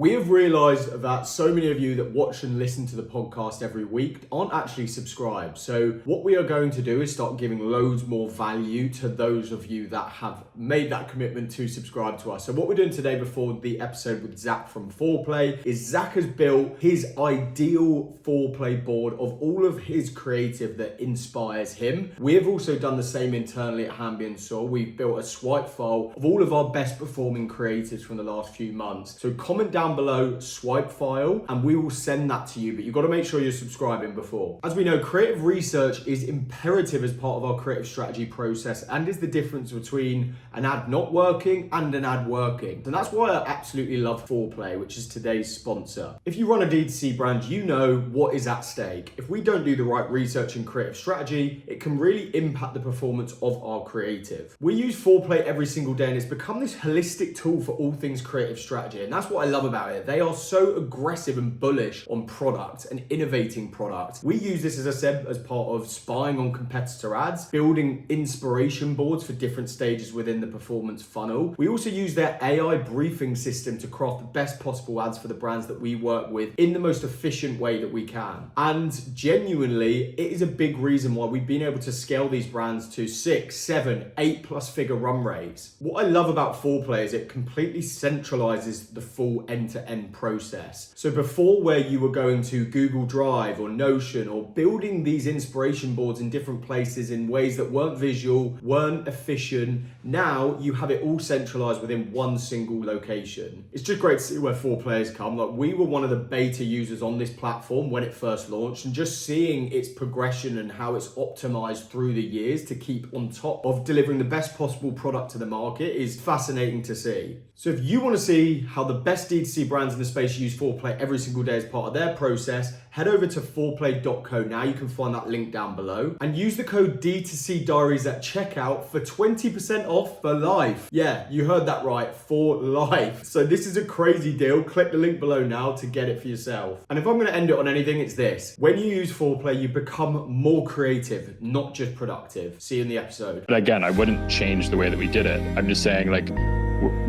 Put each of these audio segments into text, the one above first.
We have realized that so many of you that watch and listen to the podcast every week aren't actually subscribed. So what we are going to do is start giving loads more value to those of you that have made that commitment to subscribe to us. So what we're doing today before the episode with Zach from Foreplay is Zach has built his ideal Foreplay board of all of his creative that inspires him. We have also done the same internally at Hambi and Soar. We've built a swipe file of all of our best performing creatives from the last few months. So comment down below swipe file and we will send that to you, but you've got to make sure you're subscribing before. As we know, creative research is imperative as part of our creative strategy process and is the difference between an ad not working and an ad working. And that's why I absolutely love Foreplay, which is today's sponsor. If you run a D2C brand, you know what is at stake. If we don't do the right research and creative strategy, it can really impact the performance of our creative. We use Foreplay every single day and it's become this holistic tool for all things creative strategy. And that's what I love about it. They are so aggressive and bullish on product and innovating product. We use this, as I said, as part of spying on competitor ads, building inspiration boards for different stages within the performance funnel. We also use their AI briefing system to craft the best possible ads for the brands that we work with in the most efficient way that we can. And genuinely, it is a big reason why we've been able to scale these brands to 6, 7, 8+ figure run rates. What I love about Foreplay is it completely centralizes the full end-to-end process. So before, where you were going to Google Drive or Notion or building these inspiration boards in different places in ways that weren't visual, weren't efficient, now you have it all centralized within one single location. It's just great to see where Foreplay has come. Like, we were one of the beta users on this platform when it first launched, and just seeing its progression and how it's optimized through the years to keep on top of delivering the best possible product to the market is fascinating to see. So if you want to see how the best D2C brands in the space use Foreplay every single day as part of their process, head over to foreplay.co now. You can find that link down below and use the code D2C Diaries at checkout for 20% off for life. Yeah, you heard that right, for life. So this is a crazy deal. Click the link below now to get it for yourself. And if I'm going to end it on anything, it's this. When you use Foreplay, you become more creative, not just productive. See you in the episode. But again, I wouldn't change the way that we did it. I'm just saying, like,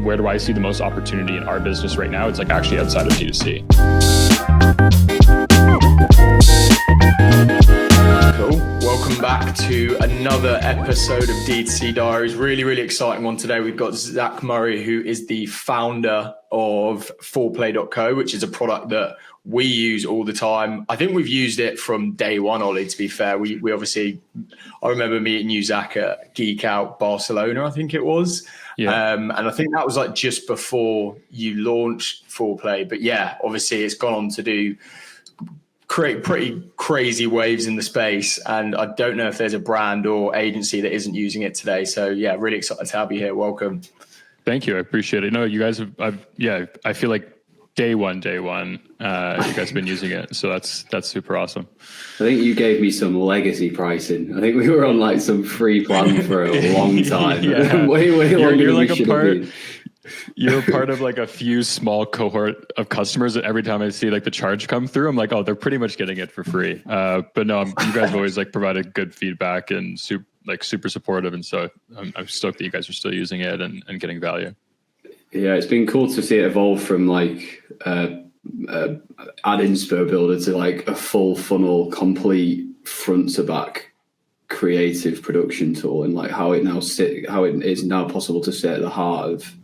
where do I see the most opportunity in our business right now? It's like actually outside of D2C. Cool. Welcome back to another episode of D2C Diaries. Really exciting one today. We've got Zach Murray, who is the founder of Foreplay.co, which is a product that we use all the time. I think we've used it from day one, Ollie, to be fair. We obviously, I remember meeting you, Zach, at Geek Out Barcelona, I think it was. Yeah. And I think that was like just before you launched Foreplay. But yeah, obviously it's gone on to create pretty crazy waves in the space. And I don't know if there's a brand or agency that isn't using it today. So yeah, really excited to have you here. Welcome. Thank you. I appreciate it. No, you guys I feel like day one, you guys have been using it. So that's super awesome. I think you gave me some legacy pricing. I think we were on like some free plan for a long time. Yeah. way longer you're than like we should have been. You're part of like a few small cohort of customers that every time I see like the charge come through, I'm like, oh, they're pretty much getting it for free. But no, you guys have always like provided good feedback and super supportive. And so I'm stoked that you guys are still using it and getting value. Yeah, it's been cool to see it evolve from like ad inspo builder to like a full funnel, complete front to back creative production tool, and like how it is now possible to sit at the heart of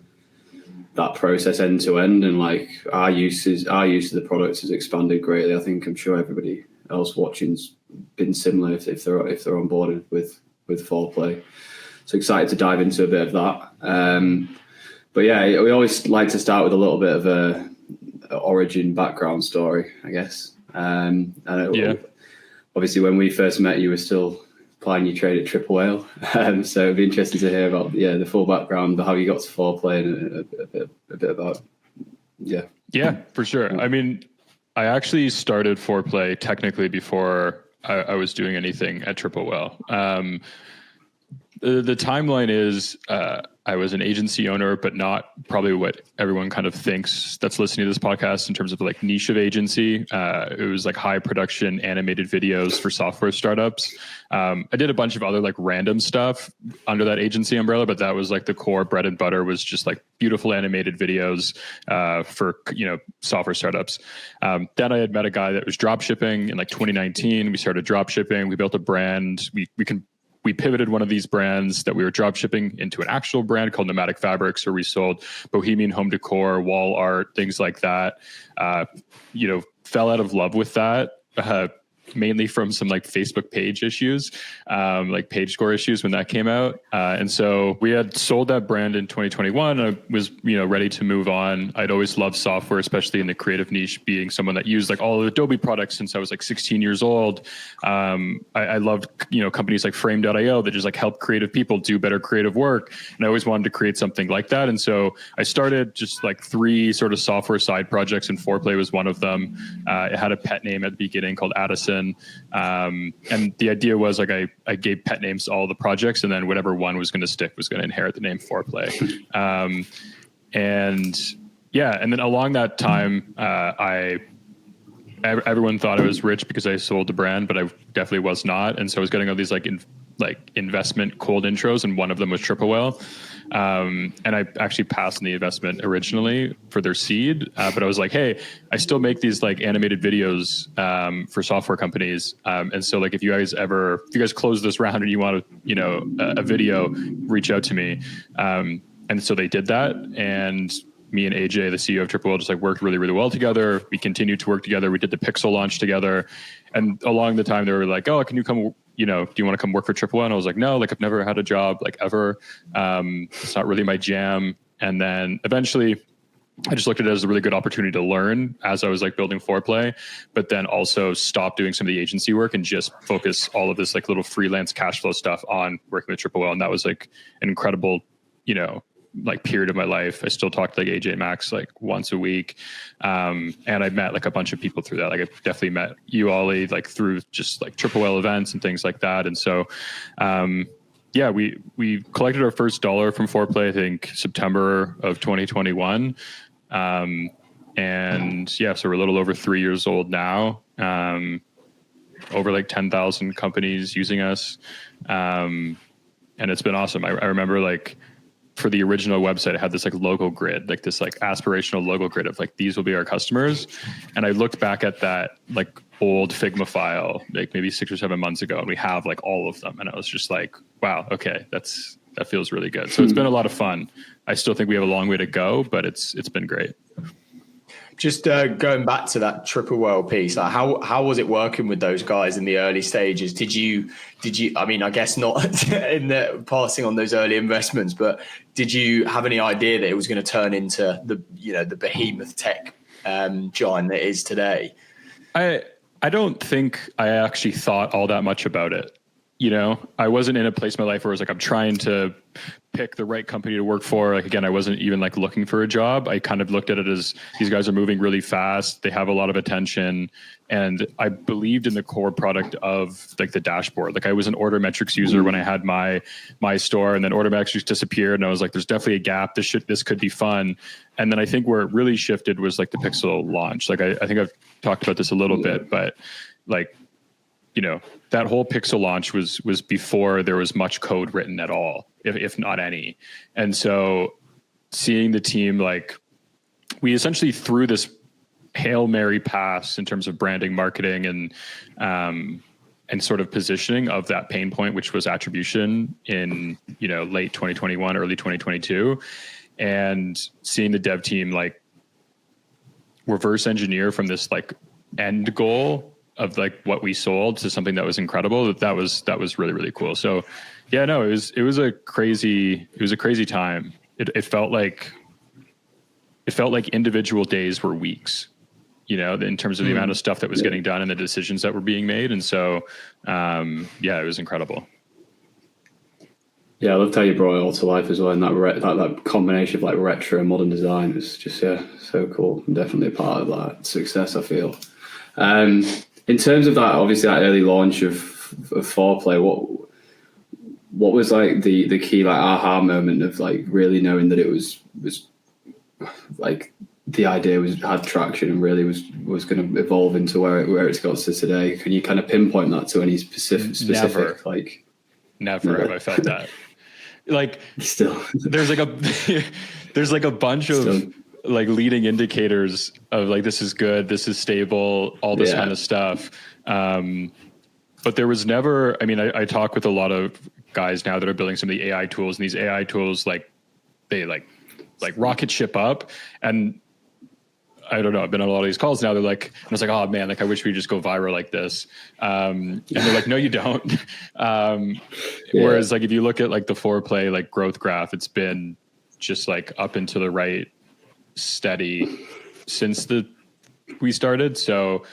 that process end to end. And like our use of the product has expanded greatly. I'm sure everybody else watching's been similar if they're on board with Foreplay. So excited to dive into a bit of that. But yeah, we always like to start with a little bit of a origin background story, I guess. Obviously, when we first met, you were still applying your trade at Triple Whale. So it'd be interesting to hear about the full background, how you got to Foreplay, and a bit about Yeah, for sure. I mean, I actually started Foreplay technically before I was doing anything at Triple Whale. The timeline is I was an agency owner, but not probably what everyone kind of thinks that's listening to this podcast in terms of like niche of agency. It was like high production animated videos for software startups. I did a bunch of other like random stuff under that agency umbrella, but that was like the core bread and butter was just like beautiful animated videos for, software startups. Then I had met a guy that was drop shipping in like 2019. We started drop shipping. We built a brand. We pivoted one of these brands that we were drop shipping into an actual brand called Nomadic Fabrics, where we sold bohemian home decor, wall art, things like that. Fell out of love with that. Mainly from some like Facebook page issues, like page score issues when that came out. And so we had sold that brand in 2021. I was, ready to move on. I'd always loved software, especially in the creative niche, being someone that used like all of the Adobe products since I was like 16 years old. I loved, companies like Frame.io that just like help creative people do better creative work. And I always wanted to create something like that. And so I started just like 3 sort of software side projects, and Foreplay was one of them. It had a pet name at the beginning called Addison. And the idea was like I gave pet names to all the projects, and then whatever one was going to stick was going to inherit the name Foreplay. And then along that time, everyone thought I was rich because I sold the brand, but I definitely was not. And so I was getting all these investment cold intros, and one of them was Triple Whale. And I actually passed in the investment originally for their seed. But I was like, hey, I still make these like animated videos for software companies. And so like if you guys close this round and you want a video, reach out to me. And so they did that. And me and AJ, the CEO of Triple Whale, just like worked really, really well together. We continued to work together. We did the Pixel launch together. And along the time they were like, oh, can you come, do you want to come work for Triple Whale? And I was like, no, like I've never had a job like ever. It's not really my jam. And then eventually I just looked at it as a really good opportunity to learn as I was like building Foreplay, but then also stop doing some of the agency work and just focus all of this like little freelance cash flow stuff on working with Triple Whale. And that was like an incredible, like period of my life. I still talk to like AJ Max like once a week. And I met like a bunch of people through that. Like I definitely met you, Ollie, like through just like Triple Whale events and things like that. And so, we collected our first dollar from Foreplay, I think September of 2021. So we're a little over 3 years old now. Over like 10,000 companies using us. And it's been awesome. I remember like, for the original website, I had this like logo grid, like this like aspirational logo grid of like, these will be our customers. And I looked back at that like old Figma file, like maybe 6 or 7 months ago, and we have like all of them. And I was just like, wow, okay, that feels really good. So it's been a lot of fun. I still think we have a long way to go, but it's been great. Just going back to that Triple Whale piece, like how was it working with those guys in the early stages? Did you? I mean, I guess not in the passing on those early investments, but did you have any idea that it was going to turn into the behemoth tech giant that it is today? I don't think I actually thought all that much about it. I wasn't in a place in my life where I was like, I'm trying to pick the right company to work for. Like, again, I wasn't even like looking for a job. I kind of looked at it as these guys are moving really fast. They have a lot of attention. And I believed in the core product of like the dashboard. Like I was an order metrics user when I had my store, and then order metrics disappeared. And I was like, there's definitely a gap. This could be fun. And then I think where it really shifted was like the Pixel launch. Like I think I've talked about this a little bit, but like, that whole Pixel launch was before there was much code written at all, if not any. And so seeing the team, like we essentially threw this Hail Mary pass in terms of branding, marketing, and sort of positioning of that pain point, which was attribution in, late 2021, early 2022. And seeing the dev team like reverse engineer from this like end goal of like what we sold to something that was incredible. That was really, really cool. So yeah, no, it was a crazy time. It felt like individual days were weeks, in terms of the amount of stuff that was getting done and the decisions that were being made. And so, it was incredible. Yeah, I loved how you brought it all to life as well. And that combination of like retro and modern design is just, so cool. I'm definitely a part of that success, I feel. In terms of that, obviously that early launch of Foreplay, what was like the key like aha moment of like really knowing that it was like the idea had traction and really was going to evolve into where it's got to today? Can you kind of pinpoint that to any specific Never. like? Never have I felt that. Like Still, there's like a bunch of like leading indicators of like, this is good, this is stable, all this kind of stuff. But there was never, I mean, I talk with a lot of guys now that are building some of the AI tools, and these AI tools, like they like rocket ship up. And I don't know, I've been on a lot of these calls now. They're like, and I was like, oh man, like I wish we just go viral like this. And they're like, no, you don't. Whereas like, if you look at like the Foreplay, like growth graph, it's been just like up and to the right, steady since we started. So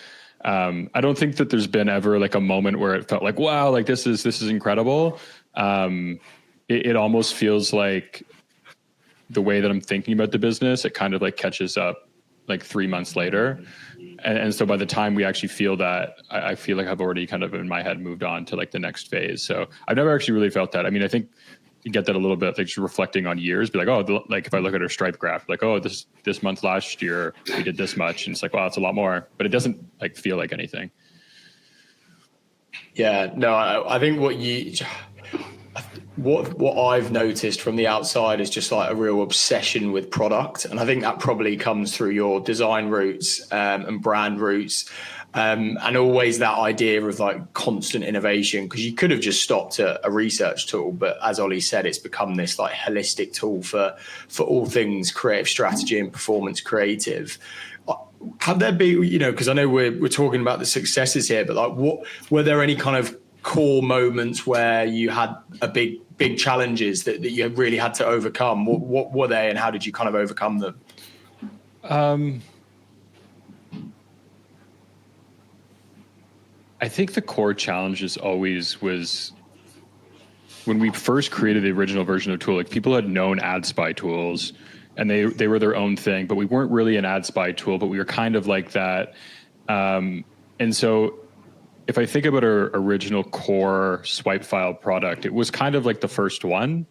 I don't think that there's been ever like a moment where it felt like, wow, like this is incredible. It almost feels like the way that I'm thinking about the business, it kind of like catches up like 3 months later. And so by the time we actually feel that, I feel like I've already kind of in my head moved on to like the next phase. So I've never actually really felt that. I mean, I think you get that a little bit, like just reflecting on years, be like, oh, like if I look at our Stripe graph, like, oh, this month last year, we did this much. And it's like, wow, it's a lot more, but it doesn't like feel like anything. Yeah, no, I think what I've noticed from the outside is just like a real obsession with product. And I think that probably comes through your design roots and brand roots. And always that idea of like constant innovation, because you could have just stopped at a research tool. But as Ollie said, it's become this like holistic tool for all things creative strategy and performance creative. Have there been, because I know we're talking about the successes here, but like what were there any kind of core moments where you had a big challenges that you really had to overcome? What were they, and how did you kind of overcome them? I think the core challenge always was when we first created the original version of tool, like people had known ad spy tools and they were their own thing, but we weren't really an ad spy tool, but we were kind of like that. And so if I think about our original core swipe file product, it was kind of like the first one.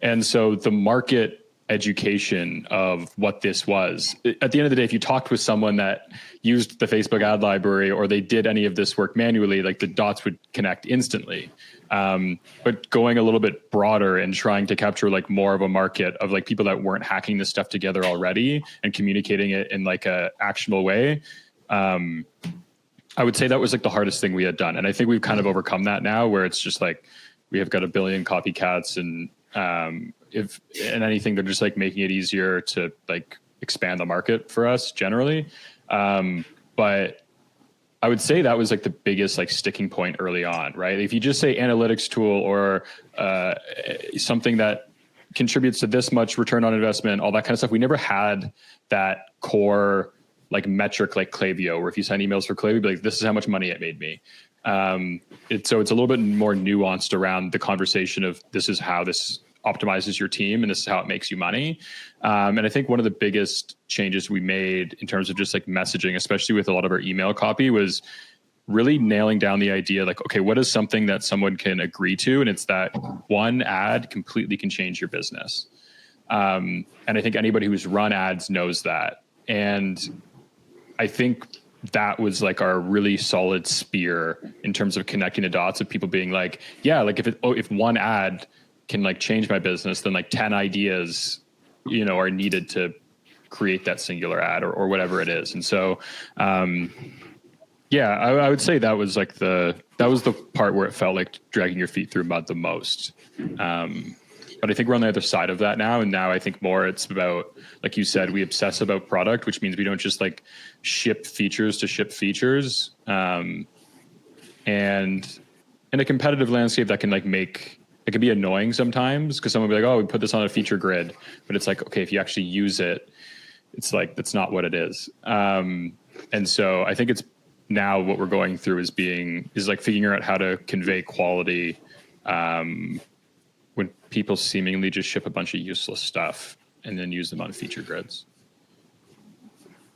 And so the market education of what this was, at the end of the day, if you talked with someone that used the Facebook ad library or they did any of this work manually, like the dots would connect instantly. But going a little bit broader and trying to capture like more of a market of like people that weren't hacking this stuff together already and communicating it in like a actionable way. I would say that was like the hardest thing we had done. And I think we've kind of overcome that now, where it's just like, we have got 1 billion copycats, and if anything, they're just like making it easier to like expand the market for us generally. But I would say that was like the biggest like sticking point early on, right? If you just say analytics tool or something that contributes to this much return on investment, all that kind of stuff, we never had that core like metric like Klaviyo, where if you send emails for Klaviyo, be like, this is how much money it made me. So it's a little bit more nuanced around the conversation of this is how this optimizes your team and this is how it makes you money. And I think one of the biggest changes we made in terms of just like messaging, especially with a lot of our email copy, was really nailing down the idea like, okay, what is something that someone can agree to? And it's that one ad completely can change your business. And I think anybody who's run ads knows that. And I think that was like our really solid spear in terms of connecting the dots of people being like, yeah, like if one ad can like change my business, then like 10 ideas, are needed to create that singular ad or whatever it is. And so, yeah, I would say that was like the part where it felt like dragging your feet through mud the most. But I think we're on the other side of that now. And now I think more it's about, like you said, we obsess about product, which means we don't just like ship features to ship features. And in a competitive landscape that can like it can be annoying sometimes, because someone will be like, oh, we put this on a feature grid, but it's like, okay, if you actually use it, it's like, that's not what it is. And so I think it's now what we're going through is like figuring out how to convey quality, when people seemingly just ship a bunch of useless stuff and then use them on feature grids.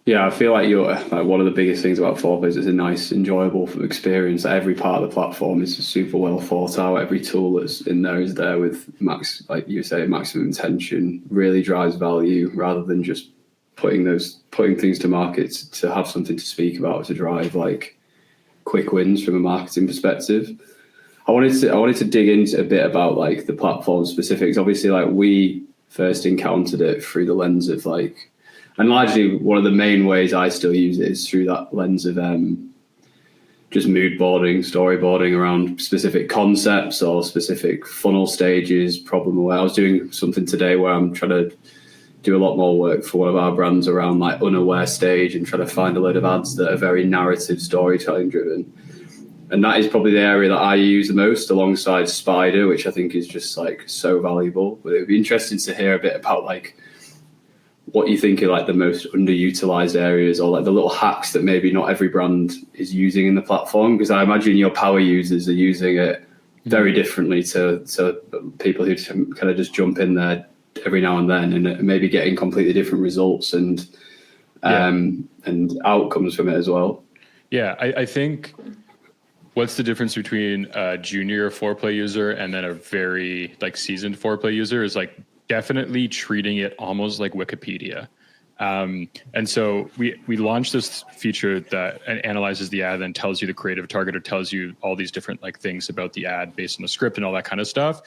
Yeah, I feel like you're like one of the biggest things about Foreplay is it's a nice, enjoyable experience. Every part of the platform is super well thought out. Every tool that's in there is there with like you say, maximum intention. Really drives value rather than just putting things to market to have something to speak about, to drive like quick wins from a marketing perspective. I wanted to dig into a bit about like the platform specifics. Obviously, like we first encountered it through the lens of like. And largely, one of the main ways I still use it is through that lens of just mood boarding, storyboarding around specific concepts or specific funnel stages, problem aware. I was doing something today where I'm trying to do a lot more work for one of our brands around like unaware stage and try to find a load of ads that are very narrative storytelling driven. And that is probably the area that I use the most alongside Spider, which I think is just like so valuable. But it would be interesting to hear a bit about like, what you think are like the most underutilized areas or like the little hacks that maybe not every brand is using in the platform, because I imagine your power users are using it very differently to people who kind of just jump in there every now and then and maybe getting completely different results and outcomes from it as well. Yeah, I think what's the difference between a junior Foreplay user and then a very like seasoned Foreplay user is like definitely treating it almost like Wikipedia. And so we launched this feature that analyzes the ad and tells you the creative target or tells you all these different like things about the ad based on the script and all that kind of stuff.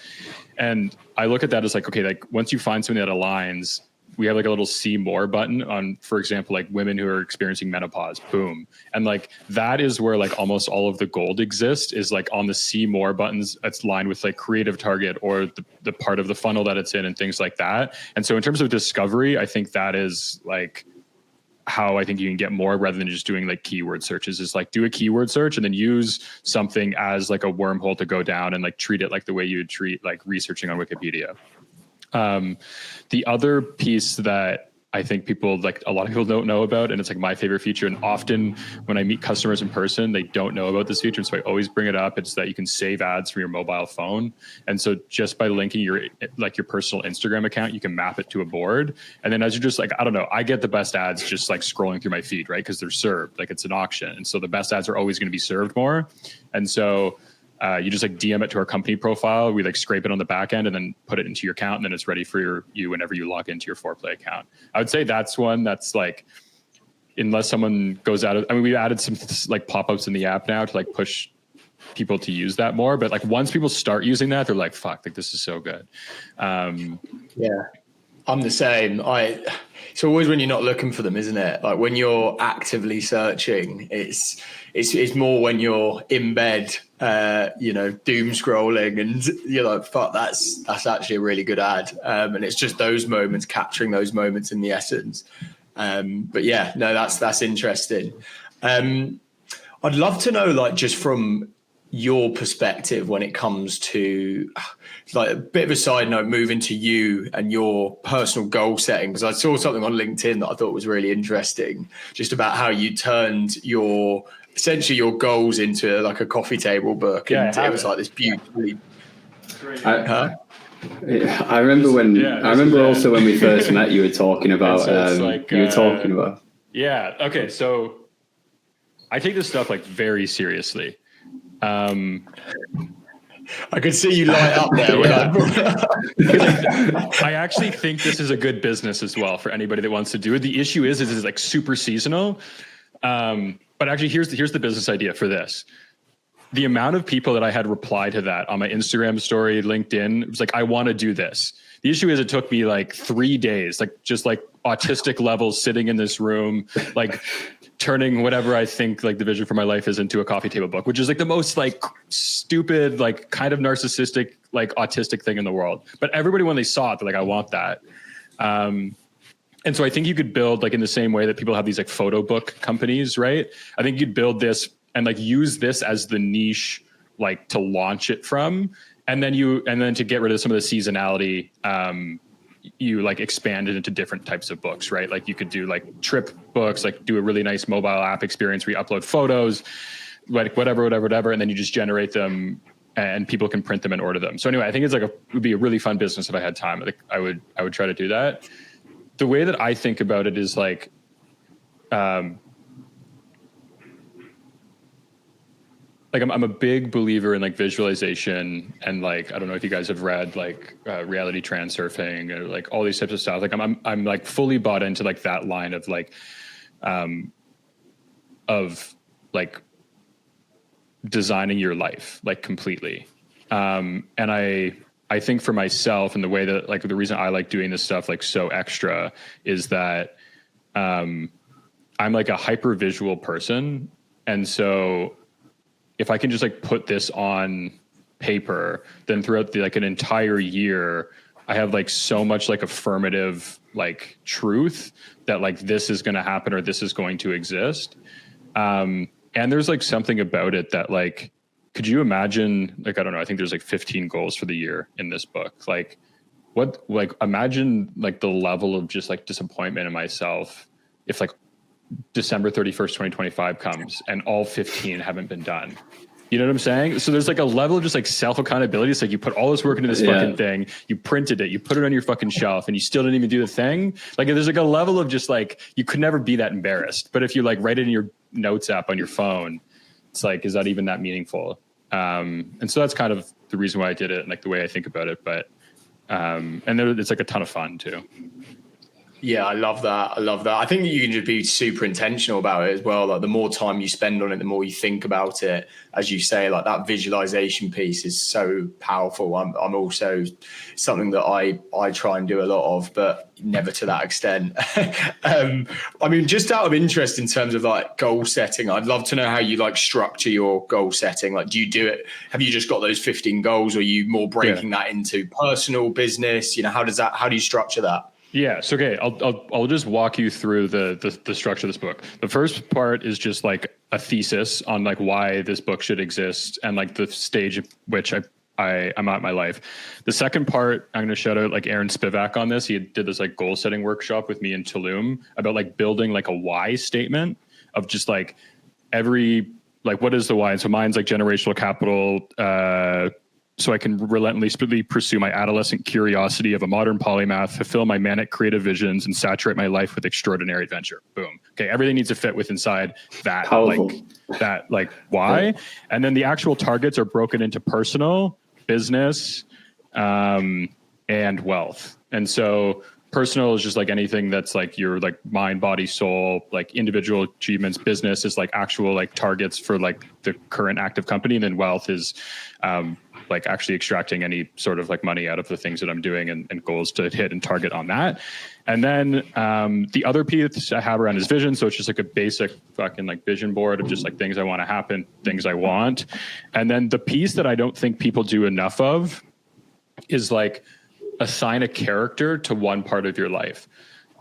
And I look at that as like, okay, like once you find something that aligns, we have like a little see more button on, for example, like women who are experiencing menopause, boom. And like, that is where like almost all of the gold exists is like on the see more buttons that's lined with like creative target or the part of the funnel that it's in and things like that. And so in terms of discovery, I think that is like how I think you can get more rather than just doing like keyword searches is like do a keyword search and then use something as like a wormhole to go down and like treat it like the way you would treat like researching on Wikipedia. The other piece that I think people like a lot of people don't know about, and it's like my favorite feature. And often when I meet customers in person, they don't know about this feature. So I always bring it up. It's that you can save ads from your mobile phone. And so just by linking your personal Instagram account, you can map it to a board. And then as you're just like, I don't know, I get the best ads just like scrolling through my feed, right? Because they're served, like it's an auction. And so the best ads are always going to be served more. And so you just like DM it to our company profile. We like scrape it on the back end and then put it into your account. And then it's ready for you whenever you log into your Foreplay account. I would say that's one that's like, unless someone goes out of, I mean, we've added some like pop-ups in the app now to like push people to use that more. But like once people start using that, they're like, fuck, like this is so good. Yeah, I'm the same. It's always when you're not looking for them, isn't it? Like when you're actively searching, it's more when you're in bed, doom scrolling, and you're like, "Fuck, that's actually a really good ad." And it's just those moments, capturing those moments in the essence. But yeah, no, that's interesting. I'd love to know, like, just from your perspective when it comes to like a bit of a side note, moving to you and your personal goal setting, because I saw something on LinkedIn that I thought was really interesting, just about how you turned essentially your goals into like a coffee table book. And it was like this beautifully. I remember also when we first met, you were talking about, Yeah. Okay. So I take this stuff like very seriously. I could see you light up there. I actually think this is a good business as well for anybody that wants to do it. The issue is it's like super seasonal. But actually, here's the business idea for this. The amount of people that I had reply to that on my Instagram story, LinkedIn, it was like, I want to do this. The issue is it took me like 3 days, like just like autistic levels sitting in this room, like turning whatever I think like the vision for my life is into a coffee table book, which is like the most like stupid, like kind of narcissistic, like autistic thing in the world. But everybody, when they saw it, they're like, I want that. And so I think you could build like in the same way that people have these like photo book companies, right? I think you'd build this and like use this as the niche, like to launch it from. And then to get rid of some of the seasonality, you like expand it into different types of books, right? Like you could do like trip books, like do a really nice mobile app experience where you upload photos, like whatever. And then you just generate them and people can print them and order them. So anyway, I think it would be a really fun business if I had time. Like I would try to do that. The way that I think about it is like, like I'm a big believer in like visualization, and like I don't know if you guys have read like reality transurfing or like all these types of stuff. Like I'm like fully bought into like that line of like designing your life like completely. And I think for myself, and the way that like the reason I like doing this stuff like so extra is that I'm like a hyper visual person, and so if I can just like put this on paper, then throughout the, like an entire year, I have like so much like affirmative like truth that like this is going to happen or this is going to exist. And there's like something about it that like, could you imagine, like, I don't know, I think there's like 15 goals for the year in this book. Like what, like imagine like the level of just like disappointment in myself if like December 31st, 2025 comes and all 15 haven't been done. You know what I'm saying? So there's like a level of just like self-accountability. It's like you put all this work into this fucking thing, you printed it, you put it on your fucking shelf, and you still didn't even do the thing. Like there's like a level of just like, you could never be that embarrassed. But if you like write it in your notes app on your phone, it's like, is that even that meaningful? And so that's kind of the reason why I did it and like the way I think about it. But, and it's like a ton of fun too. Yeah, I love that. I love that. I think that you can just be super intentional about it as well. Like the more time you spend on it, the more you think about it. As you say, like that visualization piece is so powerful. I'm also something that I try and do a lot of, but never to that extent. I mean, just out of interest in terms of like goal setting, I'd love to know how you like structure your goal setting. Like, do you do it? Have you just got those 15 goals, or are you more breaking that into personal, business? You know, how do you structure that? Yeah. So, okay, I'll just walk you through the structure of this book. The first part is just like a thesis on like why this book should exist and like the stage at which I'm at in my life. The second part, I'm going to shout out like Aaron Spivak on this. He did this like goal setting workshop with me in Tulum about like building like a why statement of just like like what is the why? And so mine's like generational capital, so I can relentlessly pursue my adolescent curiosity of a modern polymath, fulfill my manic creative visions, and saturate my life with extraordinary adventure. Boom. Okay, everything needs to fit with inside that, Powerful. like why. And then the actual targets are broken into personal, business, and wealth. And so personal is just like anything that's like your like mind, body, soul, like individual achievements. Business is like actual like targets for like the current active company. And then wealth is like actually extracting any sort of like money out of the things that I'm doing and goals to hit and target on that. And then the other piece I have around is vision. So it's just like a basic fucking like vision board of just like things I want to happen, things I want. And then the piece that I don't think people do enough of is like assign a character to one part of your life.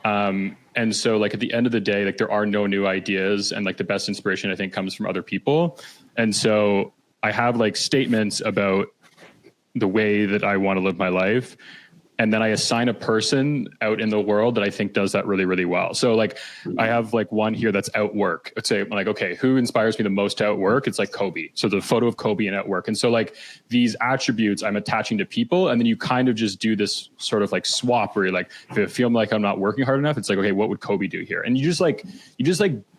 And so like at the end of the day, like there are no new ideas, and like the best inspiration I think comes from other people. And so I have like statements about the way that I want to live my life. And then I assign a person out in the world that I think does that really, really well. So like I have like one here that's outwork. Let's say like, okay, who inspires me the most to outwork? It's like Kobe. So the photo of Kobe and outwork. And so like these attributes I'm attaching to people. And then you kind of just do this sort of like swap where you're like, if I feel like I'm not working hard enough, it's like, okay, what would Kobe do here? And you just like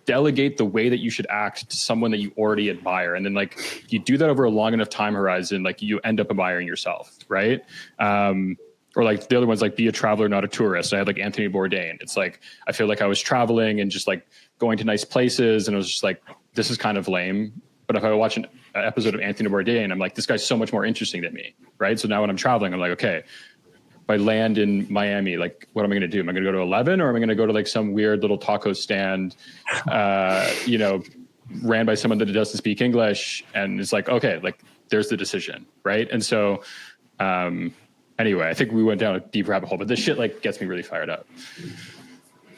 delegate the way that you should act to someone that you already admire. And then like you do that over a long enough time horizon, like you end up admiring yourself. Right. Or like the other one's like be a traveler, not a tourist. I had like Anthony Bourdain. It's like, I feel like I was traveling and just like going to nice places. And it was just like, this is kind of lame. But if I watch an episode of Anthony Bourdain, I'm like, this guy's so much more interesting than me. Right. So now when I'm traveling, I'm like, okay, if I land in Miami, like, what am I going to do? Am I going to go to 11 or am I going to go to like some weird little taco stand, you know, ran by someone that doesn't speak English? And it's like, okay, like there's the decision. Right. And so, anyway, I think we went down a deep rabbit hole, but this shit like gets me really fired up.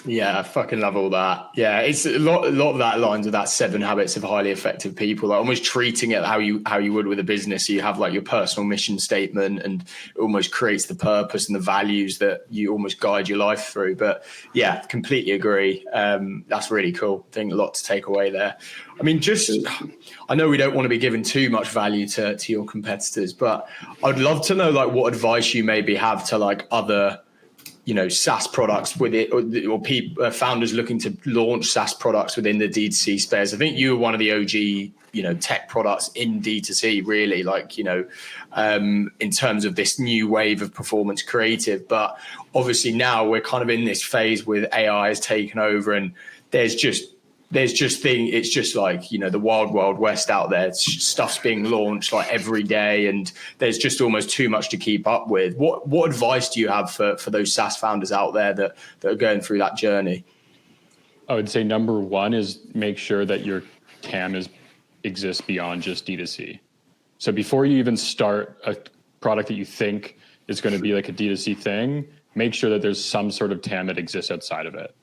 Yeah, I fucking love all that. Yeah, it's a lot of that aligns with that 7 habits of highly effective people, like almost treating it how you would with a business. So you have like your personal mission statement, and it almost creates the purpose and the values that you almost guide your life through. But yeah, completely agree. That's really cool. I think a lot to take away there. I mean, I know we don't want to be giving too much value to your competitors, but I'd love to know like what advice you maybe have to like other, SaaS products with it, or people, founders looking to launch SaaS products within the D2C space. I think you were one of the OG, tech products in D2C, really, in terms of this new wave of performance creative. But obviously now we're kind of in this phase with AI has taken over, and it's just like, the wild west out there. Stuff's being launched like every day, and there's just almost too much to keep up with. What advice do you have for those SaaS founders out there that are going through that journey? I would say number one is make sure that your TAM exists beyond just D2C. So before you even start a product that you think is going to be like a D2C thing, make sure that there's some sort of TAM that exists outside of it.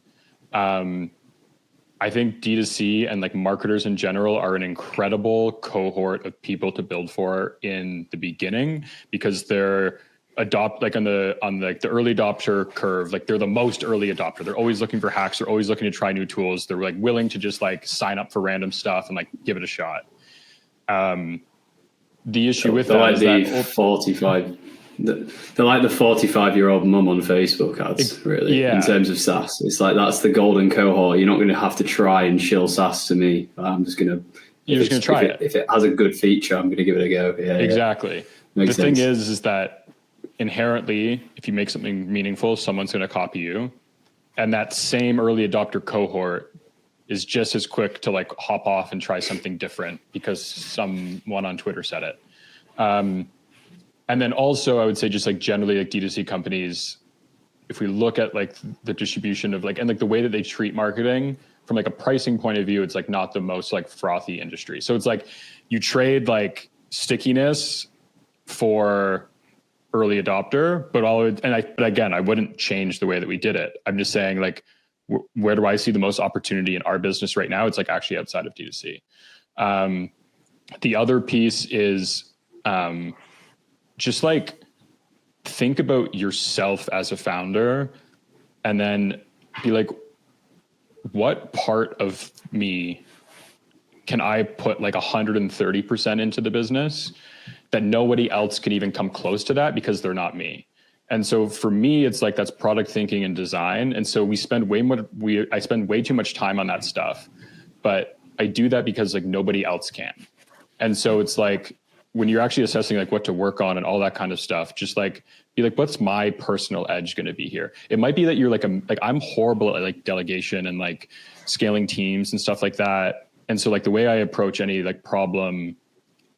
I think D2C and like marketers in general are an incredible cohort of people to build for in the beginning, because they're on the early adopter curve. Like, they're the most early adopter. They're always looking for hacks. They're always looking to try new tools. They're like willing to just like sign up for random stuff and like give it a shot. The issue with that is that they're like the 45-year-old mum on Facebook ads, really, in terms of SaaS. It's like, that's the golden cohort. You're not going to have to try and shill SaaS to me. You're just going to try it. If it has a good feature, I'm going to give it a go. Yeah, exactly. The thing is that inherently, if you make something meaningful, someone's going to copy you. And that same early adopter cohort is just as quick to like hop off and try something different because someone on Twitter said it. And then also, I would say just like generally like D2C companies, if we look at like the distribution of like, and like the way that they treat marketing from like a pricing point of view, it's like not the most like frothy industry. So it's like you trade like stickiness for early adopter, but again, I wouldn't change the way that we did it. I'm just saying, like, where do I see the most opportunity in our business right now? It's like actually outside of D2C. The other piece is, just like think about yourself as a founder and then be like, what part of me can I put like 130% into the business that nobody else can even come close to that because they're not me? And so for me, it's like, that's product thinking and design. And so I spend way too much time on that stuff, but I do that because like nobody else can. And so it's like, when you're actually assessing like what to work on and all that kind of stuff, just like be like, what's my personal edge going to be here? It might be that you're like I'm horrible at like delegation and like scaling teams and stuff like that. And so like the way I approach any like problem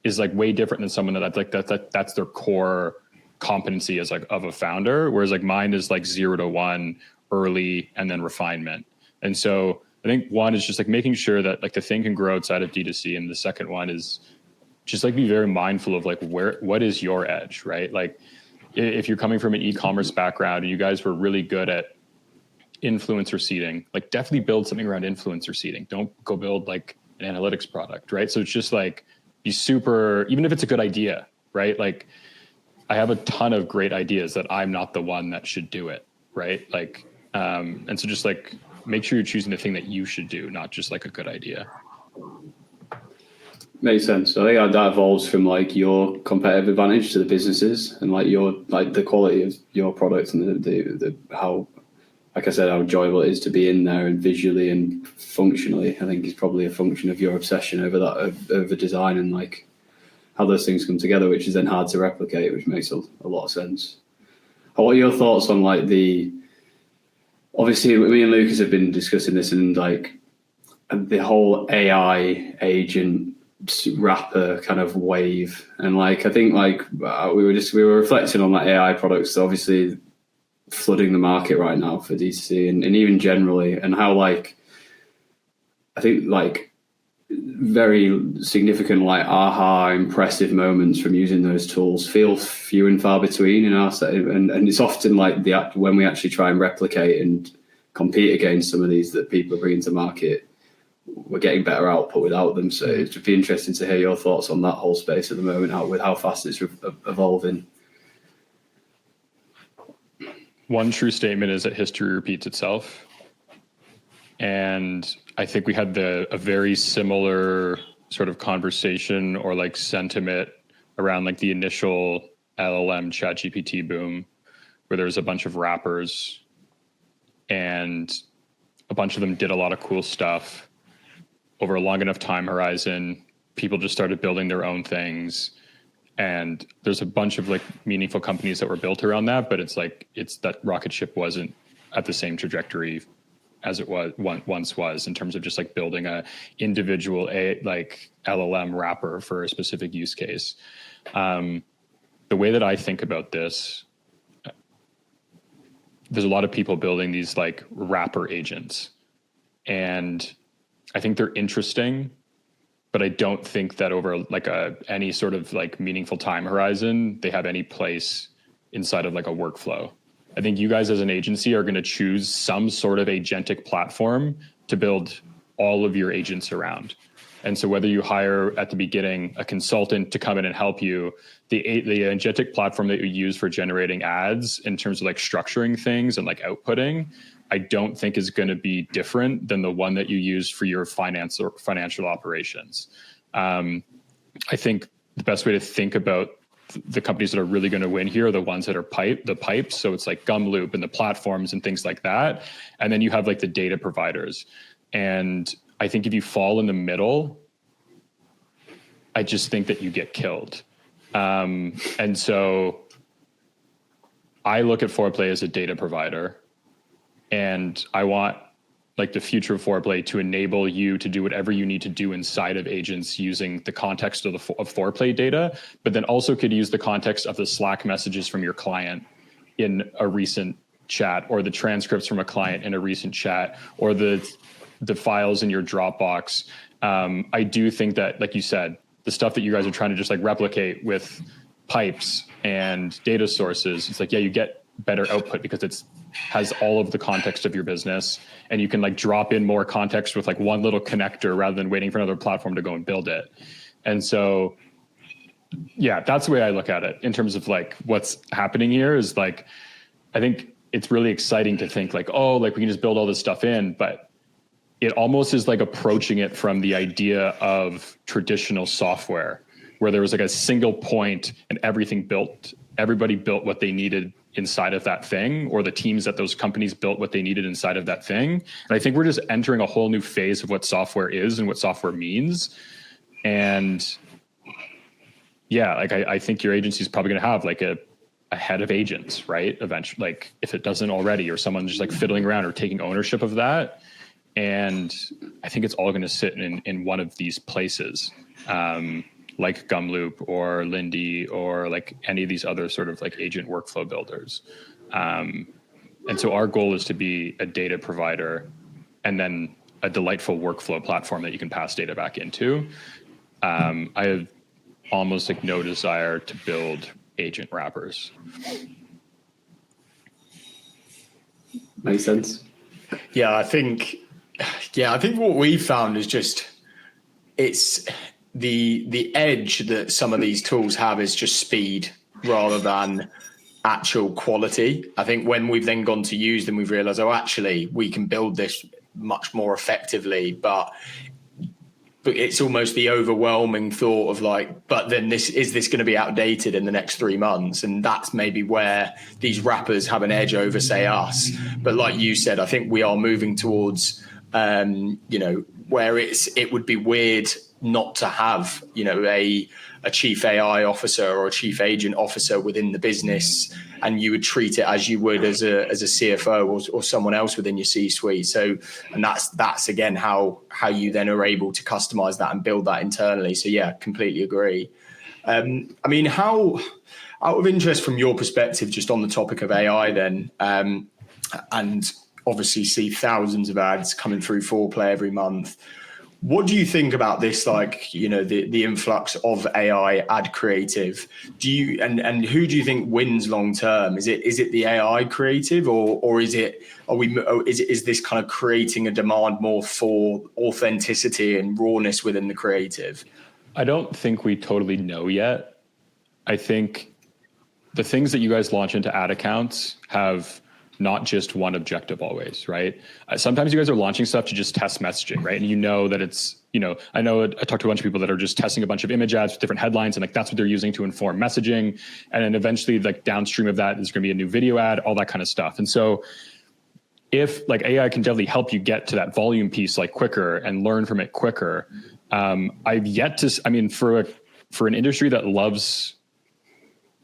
is like way different than someone that's their core competency as like of a founder. Whereas like mine is like 0 to 1 early and then refinement. And so I think one is just like making sure that like the thing can grow outside of D2C. And the second one is just like be very mindful of like what is your edge, right? Like if you're coming from an e-commerce background and you guys were really good at influencer seeding, like definitely build something around influencer seeding. Don't go build like an analytics product, right? So it's just like be super, even if it's a good idea, right? Like I have a ton of great ideas that I'm not the one that should do it, right? Like, and so just like make sure you're choosing the thing that you should do, not just like a good idea. Makes sense. I think that evolves from like your competitive advantage to the businesses and like your like the quality of your product and the how, like I said, how enjoyable it is to be in there and visually and functionally. I think is probably a function of your obsession over that over design and like how those things come together, which is then hard to replicate, which makes a lot of sense. What are your thoughts on like obviously me and Lucas have been discussing this and like the whole AI agent wrapper kind of wave, and like I think like we were reflecting on like AI products obviously flooding the market right now for D2C and even generally, and how like I think like very significant like aha impressive moments from using those tools feel few and far between in our set, and it's often like when we actually try and replicate and compete against some of these that people are bringing to market, we're getting better output without them. So it would be interesting to hear your thoughts on that whole space at the moment, with how fast it's evolving. One true statement is that history repeats itself. And I think we had a very similar sort of conversation or like sentiment around like the initial LLM ChatGPT boom, where there's a bunch of rappers and a bunch of them did a lot of cool stuff over a long enough time horizon. People just started building their own things. And there's a bunch of like meaningful companies that were built around that, but it's that rocket ship wasn't at the same trajectory as it once was in terms of just like building a individual like LLM wrapper for a specific use case. The way that I think about this, there's a lot of people building these like wrapper agents, and I think they're interesting, but I don't think that over like any sort of like meaningful time horizon, they have any place inside of like a workflow. I think you guys as an agency are going to choose some sort of agentic platform to build all of your agents around. And so whether you hire at the beginning a consultant to come in and help you, the agentic platform that you use for generating ads in terms of like structuring things and like outputting, I don't think is going to be different than the one that you use for your finance or financial operations. I think the best way to think about the companies that are really going to win here are the ones that are the pipes. So it's like Gumloop and the platforms and things like that. And then you have like the data providers. And I think if you fall in the middle, I just think that you get killed. And so I look at Foreplay as a data provider, and I want like the future of Foreplay to enable you to do whatever you need to do inside of agents using the context of Foreplay data, but then also could use the context of the Slack messages from your client in a recent chat, or the transcripts from a client in a recent chat, or the files in your Dropbox. I do think that, like you said, the stuff that you guys are trying to just like replicate with pipes and data sources, it's like, yeah, you get better output because it's has all of the context of your business, and you can like drop in more context with like one little connector rather than waiting for another platform to go and build it. And so, yeah, that's the way I look at it in terms of like what's happening here is like, I think it's really exciting to think like, oh, like we can just build all this stuff in, but it almost is like approaching it from the idea of traditional software where there was like a single point and everybody built what they needed inside of that thing, or the teams at those companies built what they needed inside of that thing. And I think we're just entering a whole new phase of what software is and what software means. And yeah, like I think your agency is probably going to have like a head of agents, right? Eventually, like if it doesn't already, or someone just like fiddling around or taking ownership of that. And I think it's all going to sit in one of these places. Like Gumloop or Lindy or like any of these other sort of like agent workflow builders. And so our goal is to be a data provider and then a delightful workflow platform that you can pass data back into. I have almost like no desire to build agent wrappers. Makes sense. I think what we found is just it's the edge that some of these tools have is just speed rather than actual quality. I think when we've then gone to use them, we've realized, oh, actually, we can build this much more effectively, but it's almost the overwhelming thought of like, but then is this going to be outdated in the next 3 months? And that's maybe where these wrappers have an edge over, say, us. But like you said, I think we are moving towards, where it would be weird not to have, a chief AI officer or a chief agent officer within the business, and you would treat it as you would as a CFO or someone else within your C-suite. So, and that's again how you then are able to customize that and build that internally. So yeah, completely agree. How, out of interest from your perspective, just on the topic of AI then, and obviously see thousands of ads coming through Foreplay every month. What do you think about this? Like, the influx of AI ad creative. Do you and who do you think wins long term? Is it the AI creative, or is this kind of creating a demand more for authenticity and rawness within the creative? I don't think we totally know yet. I think the things that you guys launch into ad accounts have not just one objective always, right? Sometimes you guys are launching stuff to just test messaging, right? And you know that it's, I know I talked to a bunch of people that are just testing a bunch of image ads with different headlines, and like that's what they're using to inform messaging. And then eventually, like downstream of that, there's going to be a new video ad, all that kind of stuff. And so if like AI can definitely help you get to that volume piece like quicker and learn from it quicker, I've yet to, for an industry that loves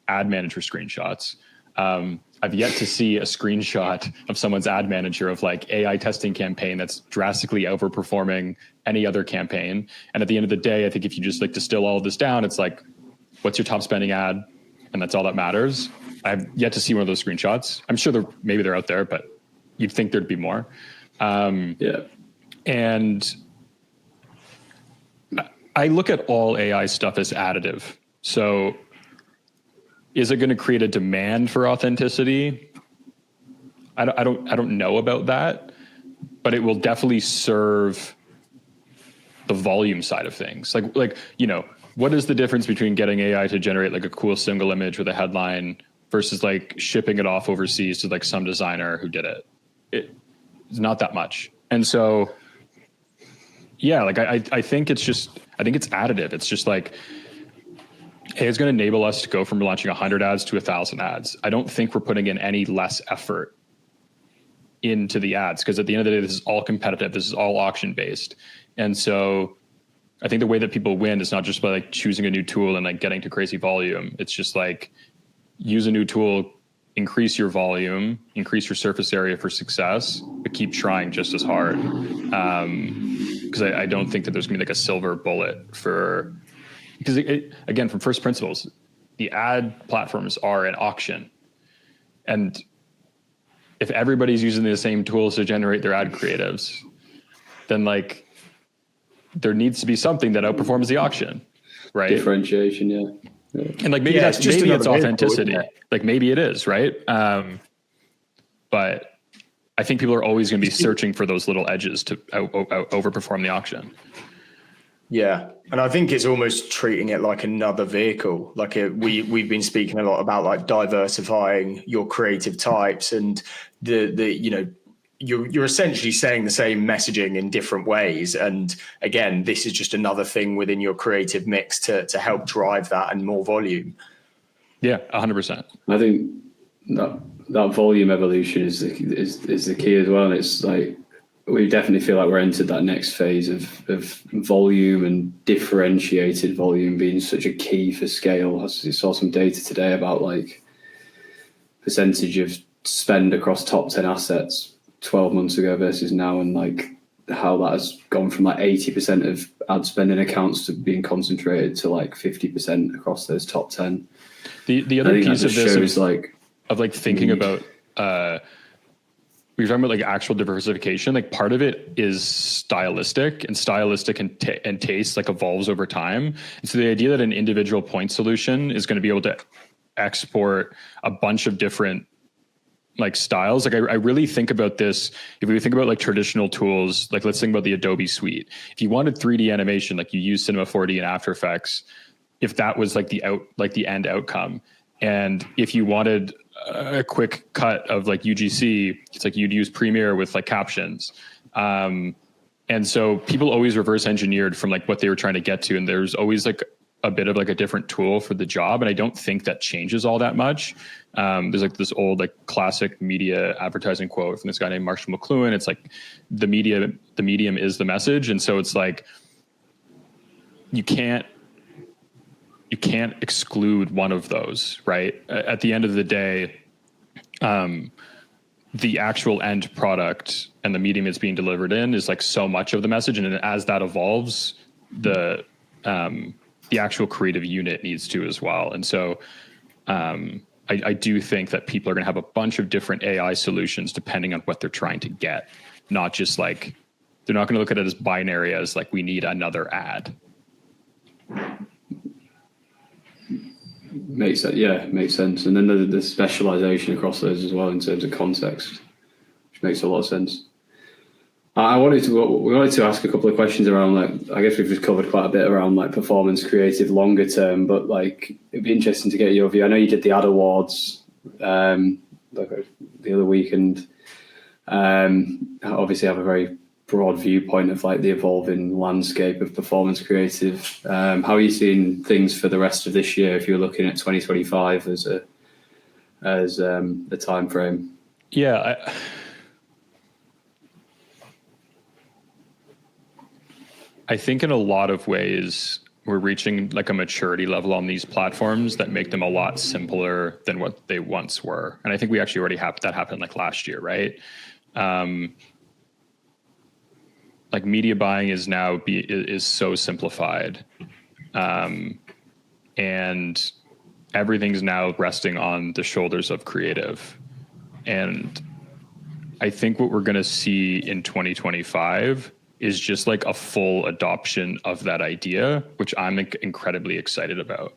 ad manager screenshots, I've yet to see a screenshot of someone's ad manager of like AI testing campaign that's drastically overperforming any other campaign. And at the end of the day, I think if you just like distill all of this down, it's like, what's your top spending ad? And that's all that matters. I've yet to see one of those screenshots. I'm sure maybe they're out there, but you'd think there'd be more. Yeah. And I look at all AI stuff as additive. So is it going to create a demand for authenticity? I don't know about that, but it will definitely serve the volume side of things. Like what is the difference between getting AI to generate like a cool single image with a headline versus like shipping it off overseas to like some designer who did it? It's not that much. And so, yeah, like I think it's additive. It's just like, hey, it's going to enable us to go from launching 100 ads to 1,000 ads. I don't think we're putting in any less effort into the ads, because at the end of the day, this is all competitive. This is all auction based. And so I think the way that people win is not just by like choosing a new tool and like getting to crazy volume. It's just like use a new tool, increase your volume, increase your surface area for success, but keep trying just as hard. Because I don't think that there's going to be like a silver bullet for, because again, from first principles, the ad platforms are an auction. And if everybody's using the same tools to generate their ad creatives, then like there needs to be something that outperforms the auction, right? Differentiation, yeah. And like maybe maybe it's authenticity. Like maybe it is, right? But I think people are always going to be searching for those little edges to overperform the auction. Yeah. And I think it's almost treating it like another vehicle. Like we've been speaking a lot about like diversifying your creative types, and you're essentially saying the same messaging in different ways. And again, this is just another thing within your creative mix to help drive that and more volume. Yeah, 100%. I think that volume evolution is the key as well. And it's like, we definitely feel like we're entered that next phase of volume and differentiated volume being such a key for scale. I saw some data today about like percentage of spend across top 10 assets 12 months ago versus now, and like how that has gone from like 80% of ad spending accounts to being concentrated to like 50% across those top 10. The other piece of this is like thinking about we're talking about like actual diversification. Like part of it is stylistic, and stylistic and taste like evolves over time. And so the idea that an individual point solution is going to be able to export a bunch of different like styles. Like I really think about this. If we think about like traditional tools, like let's think about the Adobe suite. If you wanted 3D animation, like you use Cinema 4D and After Effects, if that was like the end outcome. And if you wanted a quick cut of like UGC, it's like you'd use Premiere with like captions. And so people always reverse engineered from like what they were trying to get to. And there's always like a bit of like a different tool for the job. And I don't think that changes all that much. There's like this old like classic media advertising quote from this guy named Marshall McLuhan. It's like the medium is the message. And so it's like, you can't exclude one of those, right? At the end of the day, the actual end product and the medium it's being delivered in is like so much of the message. And as that evolves, the actual creative unit needs to as well. And so I do think that people are going to have a bunch of different AI solutions depending on what they're trying to get, not just like, they're not going to look at it as binary as like, we need another ad. Makes sense. Yeah, makes sense. And then the specialization across those as well in terms of context, which makes a lot of sense. We wanted to ask a couple of questions around like, I guess we've just covered quite a bit around like performance creative longer term, but like it'd be interesting to get your view. I know you did the ad awards like the other week, and obviously have a very broad viewpoint of like the evolving landscape of performance creative. How are you seeing things for the rest of this year if you're looking at 2025 as a time frame? Yeah, I think in a lot of ways we're reaching like a maturity level on these platforms that make them a lot simpler than what they once were. And I think we actually already have that happened like last year, right? Like media buying is now is so simplified, and everything's now resting on the shoulders of creative. And I think what we're going to see in 2025 is just like a full adoption of that idea, which I'm incredibly excited about.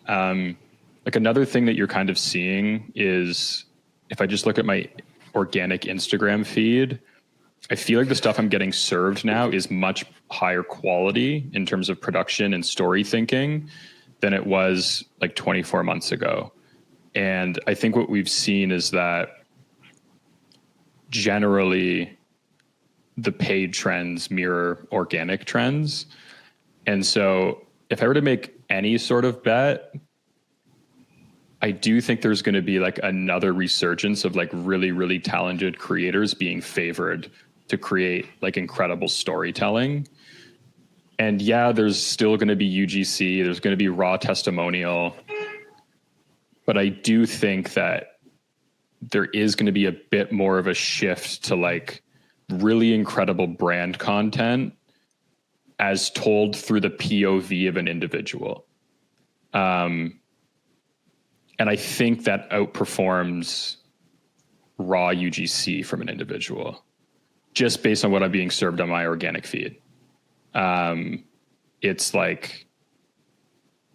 Like another thing that you're kind of seeing is, if I just look at my organic Instagram feed, I feel like the stuff I'm getting served now is much higher quality in terms of production and story thinking than it was like 24 months ago. And I think what we've seen is that generally the paid trends mirror organic trends. And so if I were to make any sort of bet, I do think there's going to be like another resurgence of like really, really talented creators being favored to create like incredible storytelling. And yeah, there's still going to be UGC, there's going to be raw testimonial, but I do think that there is going to be a bit more of a shift to like really incredible brand content as told through the POV of an individual. And I think that outperforms raw UGC from an individual, just based on what I'm being served on my organic feed. It's like,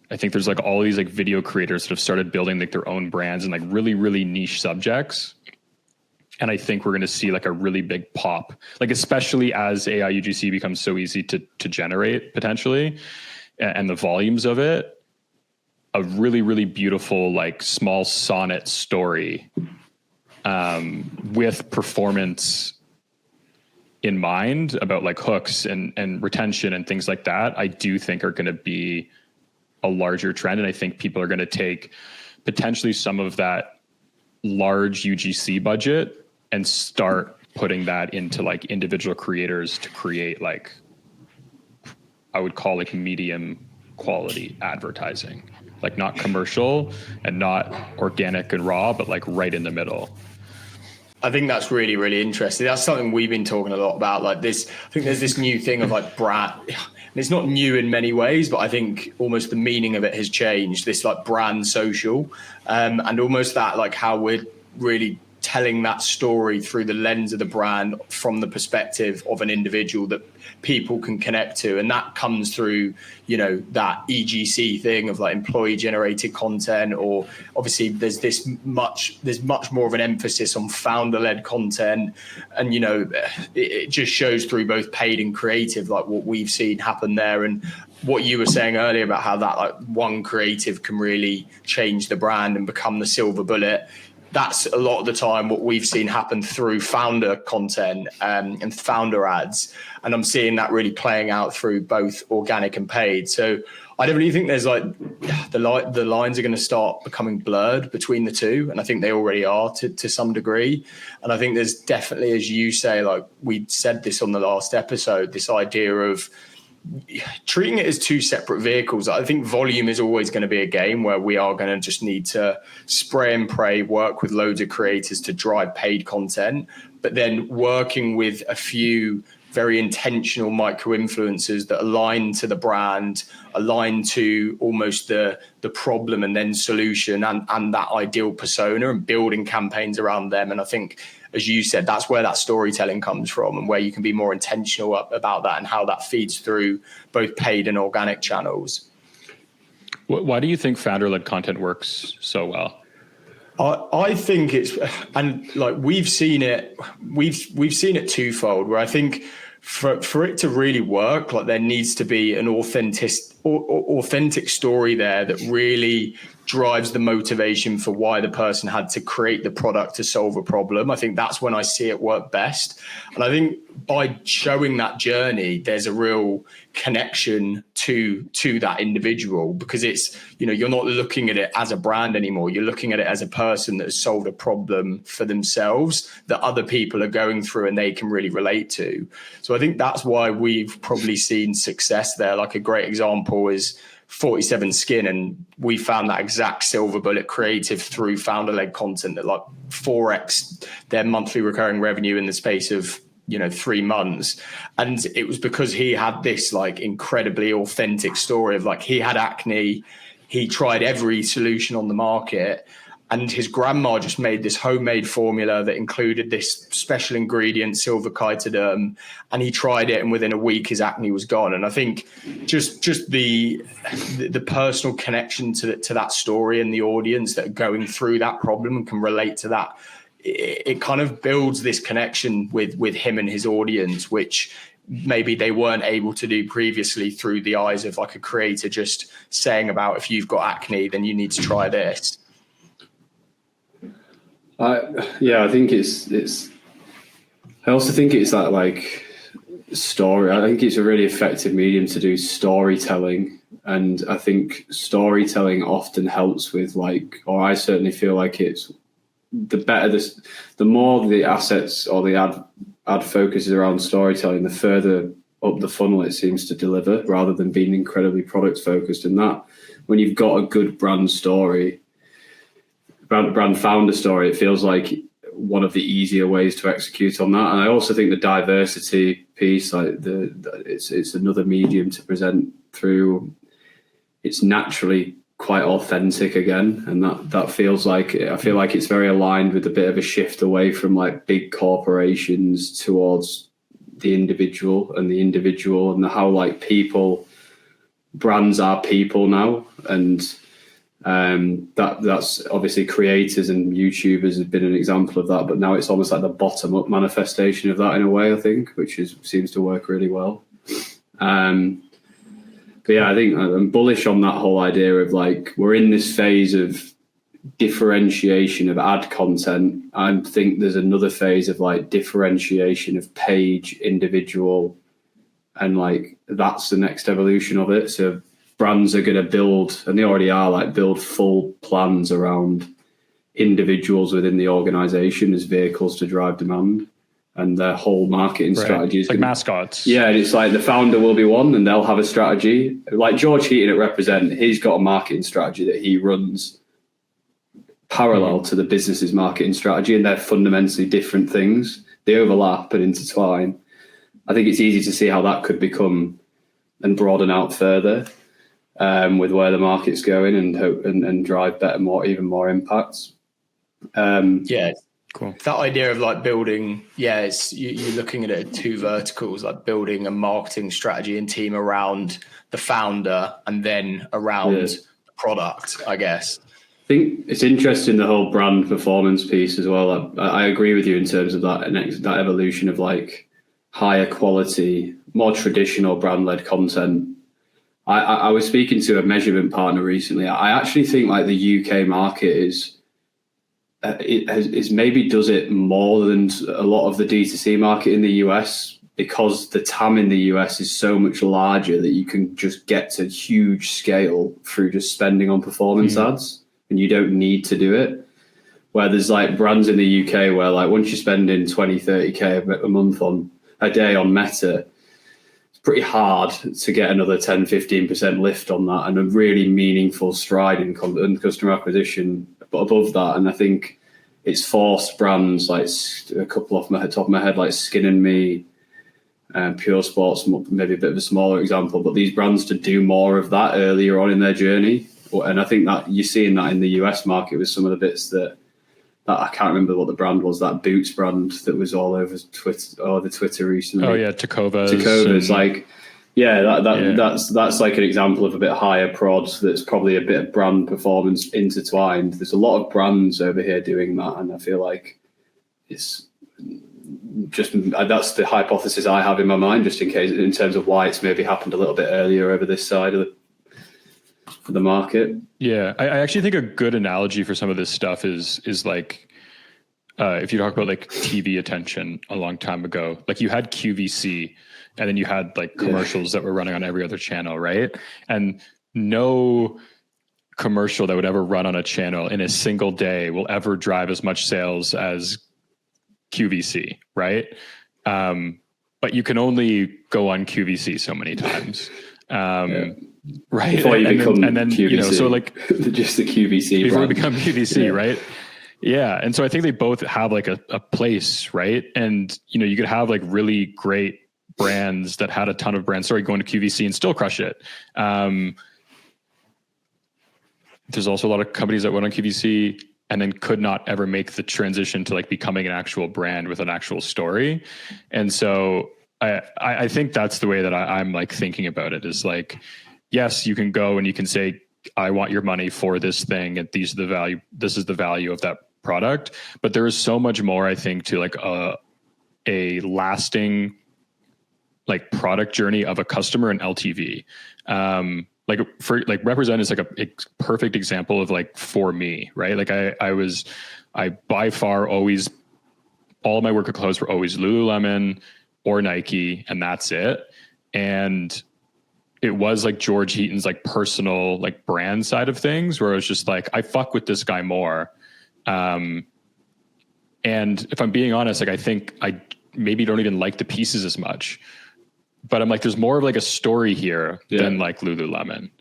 I think there's like all these like video creators that have started building like their own brands and like really, really niche subjects. And I think we're going to see like a really big pop, like especially as AI UGC becomes so easy to generate potentially, and the volumes of it, a really, really beautiful, like small sonnet story with performance in mind about like hooks and retention and things like that, I do think are going to be a larger trend. And I think people are going to take potentially some of that large UGC budget and start putting that into like individual creators to create like, I would call like medium quality advertising, like not commercial and not organic and raw, but like right in the middle. I think that's really, really interesting. That's something we've been talking a lot about. Like this, I think there's this new thing of like brand. It's not new in many ways, but I think almost the meaning of it has changed. This like brand social, and almost that like how we're really telling that story through the lens of the brand from the perspective of an individual that people can connect to. And that comes through, you know, that EGC thing of like employee generated content, or obviously there's much more of an emphasis on founder led content. And, you know, it just shows through both paid and creative, like what we've seen happen there. And what you were saying earlier about how that like one creative can really change the brand and become the silver bullet. That's a lot of the time what we've seen happen through founder content and founder ads. And I'm seeing that really playing out through both organic and paid. So I don't really think there's like the lines are going to start becoming blurred between the two. And I think they already are to some degree. And I think there's definitely, as you say, like we said this on the last episode, this idea of treating it as two separate vehicles. I think volume is always going to be a game where we are going to just need to spray and pray, work with loads of creators to drive paid content, but then working with a few very intentional micro influencers that align to the brand, align to almost the problem and then solution and that ideal persona, and building campaigns around them. And I think, as you said, that's where that storytelling comes from, and where you can be more intentional about that and how that feeds through both paid and organic channels. Why do you think founder-led content works so well? I think it's, and like we've seen it twofold, where I think for it to really work, like there needs to be an authentic story there that really drives the motivation for why the person had to create the product to solve a problem. I think that's when I see it work best. And I think by showing that journey, there's a real connection to that individual, because it's, you know, you're not looking at it as a brand anymore. You're looking at it as a person that has solved a problem for themselves that other people are going through and they can really relate to. So I think that's why we've probably seen success there. Like a great example is 47 Skin, and we found that exact silver bullet creative through founder-led content that like 4x their monthly recurring revenue in the space of, you know, 3 months. And it was because he had this like incredibly authentic story of like, he had acne, he tried every solution on the market, and his grandma just made this homemade formula that included this special ingredient, silver chitoderm, and he tried it, and within a week his acne was gone. And I think just the personal connection to that story and the audience that are going through that problem and can relate to that, it kind of builds this connection with him and his audience, which maybe they weren't able to do previously through the eyes of like a creator just saying about, if you've got acne, then you need to try this. I think it's. I also think it's that like story. I think it's a really effective medium to do storytelling, and I think storytelling often helps with like, or I certainly feel like it's the better this, the more the assets or the ad focuses around storytelling, the further up the funnel it seems to deliver, rather than being incredibly product focused. And that when you've got a good brand story. Brand founder story, it feels like one of the easier ways to execute on that. And I also think the diversity piece, like it's another medium to present through. It's naturally quite authentic again, and that feels like, I feel like it's very aligned with a bit of a shift away from like big corporations towards the individual and how like brands are people now. And that's obviously creators and YouTubers have been an example of that, but now it's almost like the bottom up manifestation of that in a way, I think, which seems to work really well. But yeah, I think I'm bullish on that whole idea of like, we're in this phase of differentiation of ad content. I think there's another phase of like differentiation of page, individual, and like that's the next evolution of it. So brands are going to build, and they already are, like build full plans around individuals within the organization as vehicles to drive demand, and their whole marketing strategy is like mascots. Yeah, and it's like the founder will be one, and they'll have a strategy. Like George Heaton at Represent, he's got a marketing strategy that he runs parallel to the business's marketing strategy, and they're fundamentally different things. They overlap and intertwine. I think it's easy to see how that could become and broaden out further. With where the market's going, and drive even more impacts. Yeah, cool. That idea of like building, you're looking at it at two verticals, like building a marketing strategy and team around the founder and then around the product, I guess. I think it's interesting, the whole brand performance piece as well. I agree with you in terms of that evolution of like higher quality, more traditional brand-led content. I was speaking to a measurement partner recently. I actually think like the UK market is maybe does it more than a lot of the D2C market in the US, because the TAM in the US is so much larger that you can just get to huge scale through just spending on performance ads, and you don't need to do it. Where there's like brands in the UK where like once you're spending 20, 30K a month a day on Meta, pretty hard to get another 10-15% lift on that, and a really meaningful stride in customer acquisition. But above that, and I think it's forced brands like a couple off the top of my head, like Skin and Me, Pure Sports, maybe a bit of a smaller example, but these brands to do more of that earlier on in their journey. And I think that you're seeing that in the US market with some of the bits that I can't remember what the brand was, that Boots brand that was all over Twitter recently. Oh yeah, Tecovas. That's like an example of a bit higher prod. That's probably a bit of brand performance intertwined. There's a lot of brands over here doing that, and I feel like it's just, that's the hypothesis I have in my mind, just in case, in terms of why it's maybe happened a little bit earlier over this side of it. for the market. Yeah, I actually think a good analogy for some of this stuff is like, if you talk about like TV attention a long time ago, like you had QVC and then you had like commercials that were running on every other channel, right? And no commercial that would ever run on a channel in a single day will ever drive as much sales as QVC, right? But you can only go on QVC so many times. Right. Before you become QVC, you know, so like just the QVC before brand. we become QVC, right? Yeah. And so I think they both have like a place, right? And, you know, you could have like really great brands that had a ton of brand story going to QVC and still crush it. There's also a lot of companies that went on QVC and then could not ever make the transition to like becoming an actual brand with an actual story. And so I think that's the way that I'm like thinking about it is like, yes, you can go and you can say, I want your money for this thing. And this is the value of that product. But there is so much more, I think, to like a lasting like product journey of a customer and LTV. Like for like Represent is like a perfect example of like for me, right? Like I by far always, all of my workout clothes were always Lululemon or Nike, and that's it. And it was like George Heaton's like personal like brand side of things where I was just like, I fuck with this guy more. And if I'm being honest, like I think I maybe don't even like the pieces as much. But I'm like, there's more of like a story here than like Lululemon.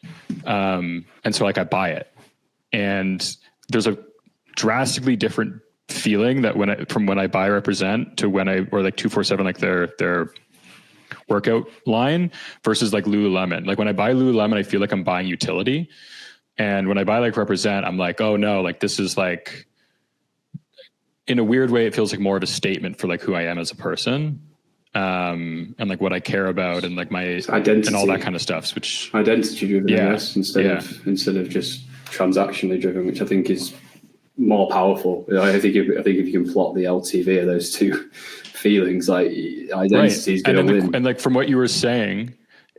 And so like I buy it. And there's a drastically different feeling that from when I buy Represent to when or like 247, like their workout line versus like Lululemon. Like when I buy Lululemon, I feel like I'm buying utility. And when I buy like Represent, I'm like, oh no, like this is like, in a weird way, it feels like more of a statement for like who I am as a person. And like what I care about and like my identity and all that kind of stuff, which identity driven, I guess, instead of just transactionally driven, which I think is more powerful. I think if you can plot the LTV of those two feelings, like identity is going to win. And like from what you were saying,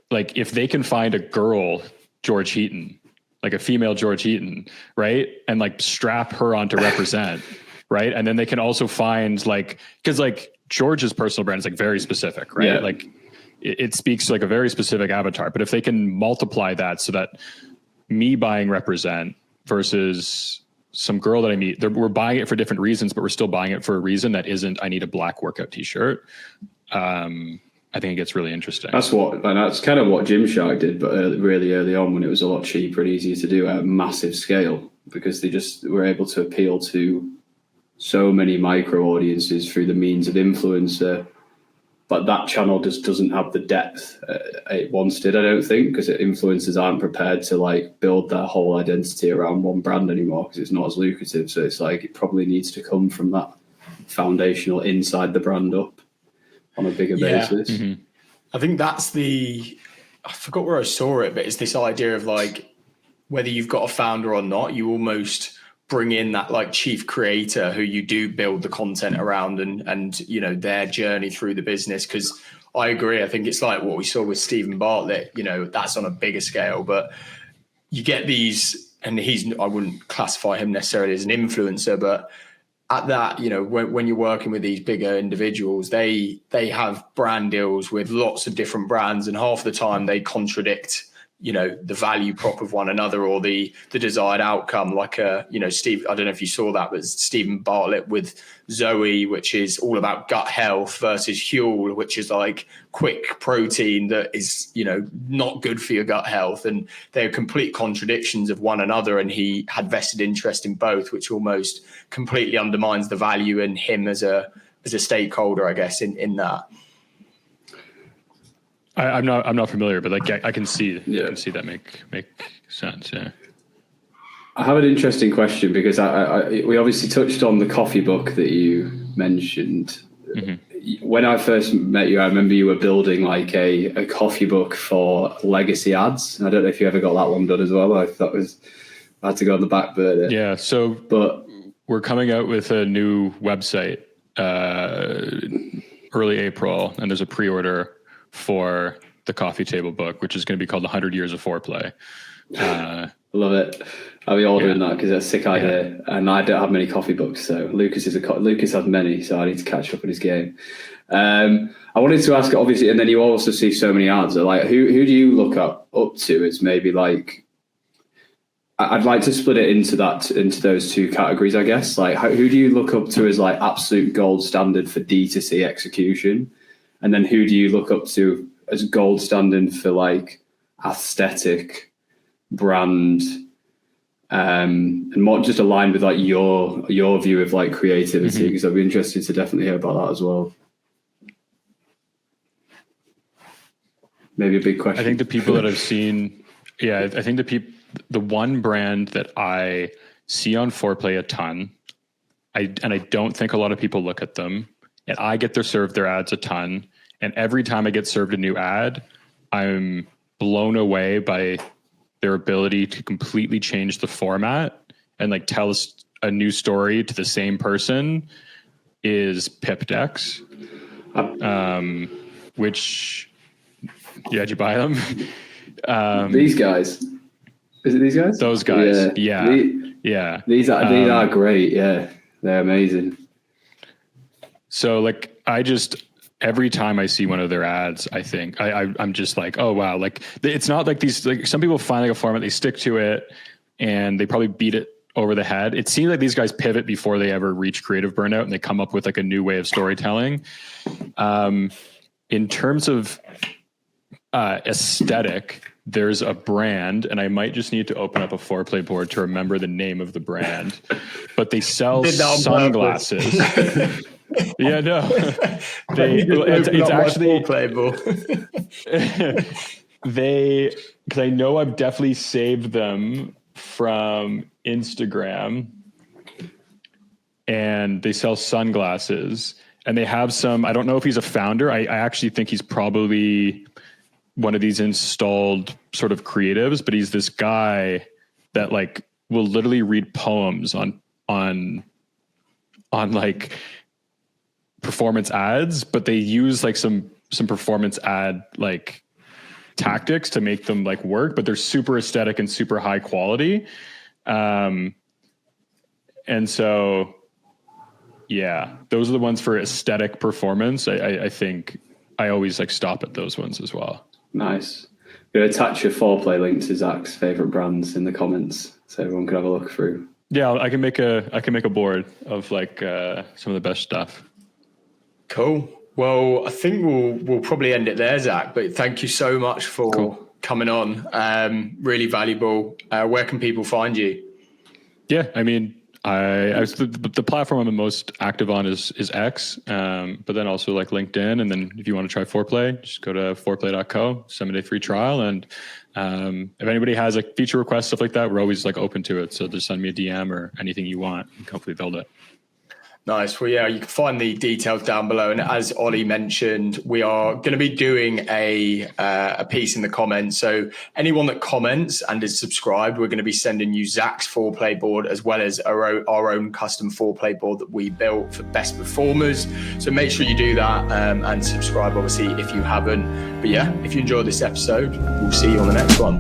like if they can find a girl George Heaton, like a female George Heaton, right, and like strap her onto Represent, right, and then they can also find like because like George's personal brand is like very specific, right? Like it speaks to like a very specific avatar. But if they can multiply that so that me buying Represent versus some girl that I meet, we're buying it for different reasons, but we're still buying it for a reason that isn't, I need a black workout t-shirt. I think it gets really interesting. That's kind of what Gymshark did, but really early on when it was a lot cheaper and easier to do at a massive scale, because they just were able to appeal to so many micro audiences through the means of influencer, but that channel just doesn't have the depth it once did, I don't think, because influencers aren't prepared to like build their whole identity around one brand anymore because it's not as lucrative. So it's like it probably needs to come from that foundational inside the brand up on a bigger basis. Mm-hmm. I think that's I forgot where I saw it, but it's this idea of like whether you've got a founder or not, you almost bring in that like chief creator who you do build the content around and you know their journey through the business. Because I agree, I think it's like what we saw with Stephen Bartlett, you know, that's on a bigger scale, but you get these, and I wouldn't classify him necessarily as an influencer, but at that, you know, when you're working with these bigger individuals, they have brand deals with lots of different brands, and half the time they contradict, you know, the value prop of one another or the desired outcome. Like, you know, Steve, I don't know if you saw that, but Stephen Bartlett with Zoe, which is all about gut health, versus Huel, which is like quick protein that is, you know, not good for your gut health. And they're complete contradictions of one another. And he had vested interest in both, which almost completely undermines the value in him as a stakeholder, I guess, in that. I'm not familiar, but like I can see that make sense. Yeah. I have an interesting question because we obviously touched on the coffee book that you mentioned. Mm-hmm. When I first met you, I remember you were building like a coffee book for legacy ads. I don't know if you ever got that one done as well. I thought I had to go on the back burner. Yeah. But we're coming out with a new website early April, and there's a pre-order for the coffee table book, which is going to be called 100 Years of Foreplay. Love it. I'll be ordering that because that's a sick idea. And I don't have many coffee books, so Lucas has many, so I need to catch up on his game. I wanted to ask, obviously, and then you also see so many ads. Like, who do you look up to as maybe like? I'd like to split it into those two categories, I guess. Like, who do you look up to as like absolute gold standard for D2C execution, and then who do you look up to as gold standard for like aesthetic, brand, and more just aligned with like your view of like creativity? Because I'd be interested to definitely hear about that as well. Maybe a big question. I think the people that I've seen, I think the one brand that I see on Foreplay a ton, I don't think a lot of people look at them, and I get served their ads a ton. And every time I get served a new ad, I'm blown away by their ability to completely change the format and like tell us a new story to the same person. Is Pip Decks, which, did you buy them? These guys. Is it these guys? Those guys. Yeah. These are great. Yeah. They're amazing. So like, every time I see one of their ads, I think I'm just like, oh wow. Like it's not like these, like some people find like a format, they stick to it and they probably beat it over the head. It seems like these guys pivot before they ever reach creative burnout and they come up with like a new way of storytelling. In terms of aesthetic, there's a brand, and I might just need to open up a Foreplay board to remember the name of the brand, but they sell sunglasses. Yeah, no, it's actually because I know I've definitely saved them from Instagram, and they sell sunglasses, and they have some, I don't know if he's a founder. I actually think he's probably one of these installed sort of creatives, but he's this guy that like will literally read poems on like performance ads, but they use like some performance ad like tactics to make them like work, but they're super aesthetic and super high quality. And so, yeah, those are the ones for aesthetic performance. I think I always like stop at those ones as well. Nice. I'm going to attach your Foreplay link to Zach's favorite brands in the comments so everyone can have a look through. Yeah, I can make a board of like some of the best stuff. Cool. Well, I think we'll probably end it there, Zach, but thank you so much for coming on. Really valuable. Where can people find you? Yeah, I mean, the platform I'm most active on is X, but then also like LinkedIn. And then if you want to try Foreplay, just go to foreplay.co, 7-day free trial. And if anybody has like feature requests, stuff like that, we're always like open to it. So just send me a DM or anything you want and hopefully build it. Nice. Well, yeah, you can find the details down below. And as Ollie mentioned, we are going to be doing a piece in the comments. So anyone that comments and is subscribed, we're going to be sending you Zach's Foreplay board as well as our own custom Foreplay board that we built for best performers. So make sure you do that and subscribe, obviously, if you haven't. But yeah, if you enjoyed this episode, we'll see you on the next one.